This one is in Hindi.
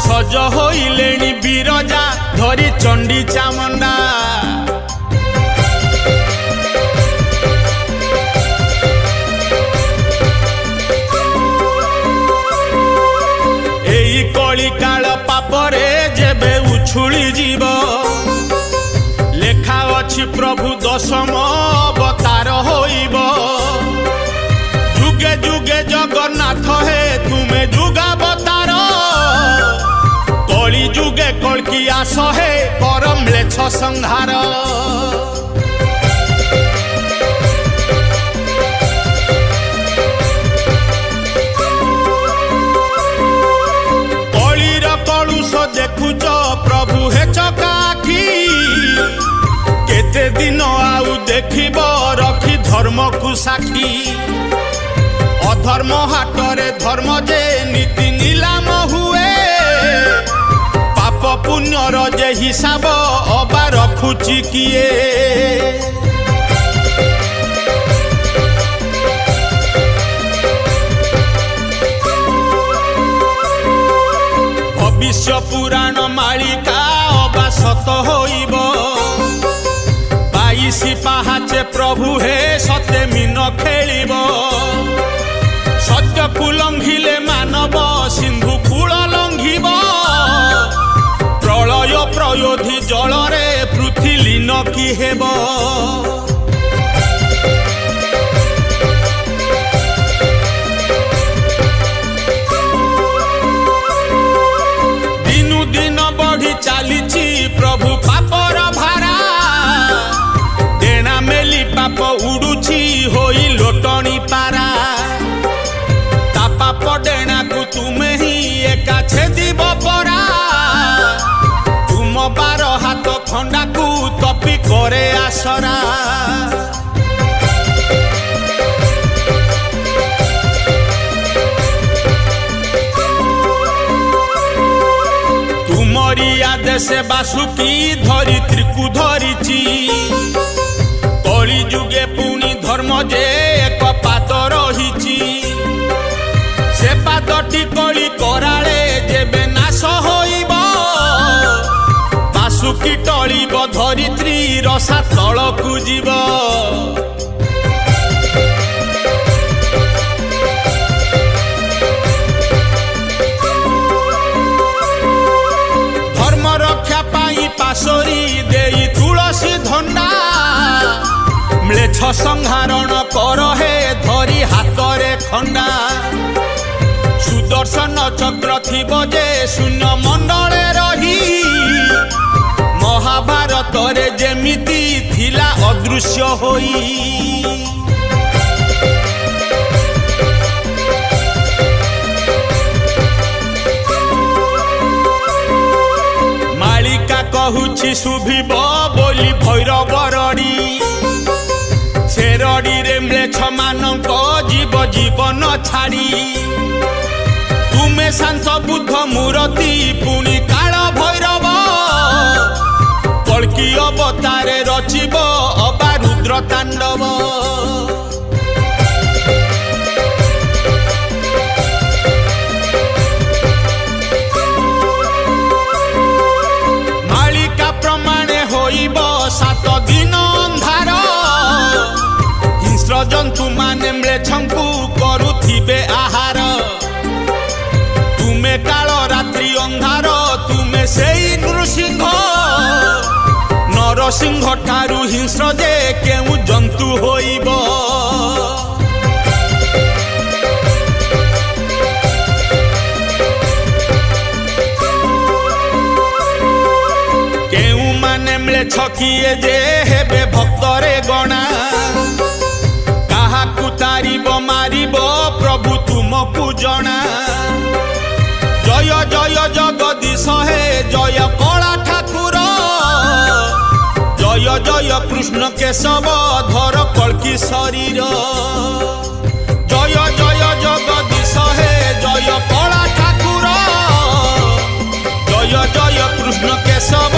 सज होइलेणी बिरजा धरी चंडी चामुंडा एई कली काल पापरे जेबे उछुली जीव लेखा अछि प्रभु दशम अवतार होइब जुगे जुगे जगन्नाथ हे तुमे जुगावतार कली जुगे कल्की आस हे परम म्लेच्छ संहार कलीर कलुष देखुच प्रभु हे चकाखी केते दिन आउ देखिब रखी धर्म को साक्षी अधर्म हाटरे धर्म जे नीति नीलाम हुए पाप पुण्यर जे हिसाब अबा रखुची किए भविष्य पुराण मालिका अबा सत होइब 22 पाहाचे प्रभु हे सत्य मीन खेलिब सत्य को लंघिले मानव सिंधु कूल लंघिब प्रलय प्रयोधि जलरे पृथ्वी लीन की हेब दिनु दिन बढ़ी चलीची प्रभु पापर भारा देना मेली पाप उड़ुची होई लोटनी पारा पाप डेणा को तुमे ही एका छेदिब परा तुम 12 हाथ खंडा को तपी करे आसरा तुमरी आदेश बासुकी धरित्री को धरिची कली जुगे पुणी धर्म जे एक पाद रहिची से पादटी कली कराले जेबे नाश होइब बासुकी टलिब धरित्री रसा तलकु जीव धर्म रक्षा पाई पासोरी देई तुलसी धंडा म्लेच्छ संहारण कर हे धरी हातरे खंडा सुदर्शन चक्र थिब जे शून्य मंडले रही महाभारत रे जेमिति थिला अदृश्य होई मालिका कहुछि शुभिब बोली भैरव रड़ी से रड़ी रे म्लेच्छ मानक जीव जीवन छाड़ी तुमे शांत बुद्ध मूर्ति पुणी काल भैरव कल्की अवतारे रचिब अबा रुद्र तांडव मालिका प्रमाणे होइब 7 दिन अंधार हिंस्र जंतु माने म्लेच्छंकु करुथिबे आहार तुमे काल रात्रि अंधार तुमे सेई नृसिंह नरसिंह ठारू हिंस्र जे केउ जंतु होइब केउ माने म्लेच्छ किए जे हेबे भक्तरे गणा काहाकु तारिब मारिब प्रभु तुमकु जना जय जय जगदीश हे जय कला ठाकुर जय जय कृष्ण केशव धर कल्की शरीर जय जय जगदीश हे जय कला ठाकुर जय जय कृष्ण केशव